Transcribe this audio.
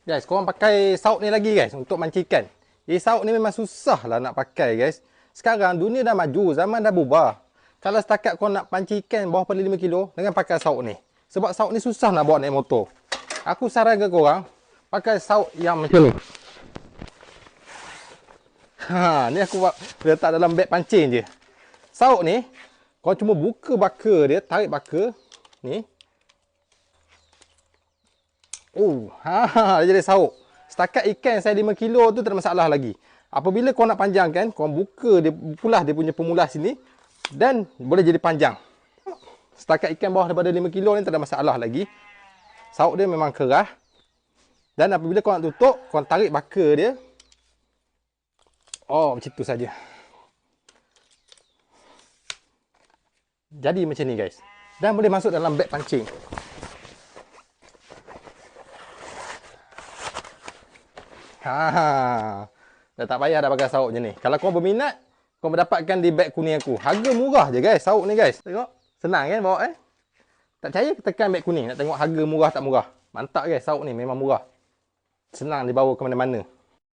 Guys, korang pakai sauk ni lagi guys untuk mancing ikan. Jadi sauk ni memang susah lah nak pakai guys. Sekarang dunia dah maju, zaman dah berubah. Kalau setakat korang nak pancing ikan bawah pada 5 kilo, dengan pakai sauk ni. Sebab sauk ni susah nak bawa naik motor. Aku sarankan korang, pakai sauk yang macam ni. Ni aku buat letak dalam beg pancing je. Sauk ni, korang cuma buka baka dia, tarik baka. Ni. Dia jadi sauk. Setakat ikan saya 5 kilo tu tak ada masalah lagi. Apabila kau nak panjangkan, kau buka dia pulas dia punya pemulas sini dan boleh jadi panjang. Setakat ikan bawah daripada 5 kilo ni tak ada masalah lagi. Sauk dia memang kerah. Dan apabila kau nak tutup, kau tarik baka dia. Macam tu saja. Jadi macam ni guys. Dan boleh masuk dalam beg pancing. Dah tak payah dah pakai sauk je ni. Kalau kau berminat, kau mendapatkan di beg kuning aku. Harga murah je guys, sauk ni guys. Tengok, senang kan bawa Tak percaya tekan beg kuning nak tengok harga murah tak murah. Mantap guys, sauk ni memang murah. Senang dibawa ke mana-mana.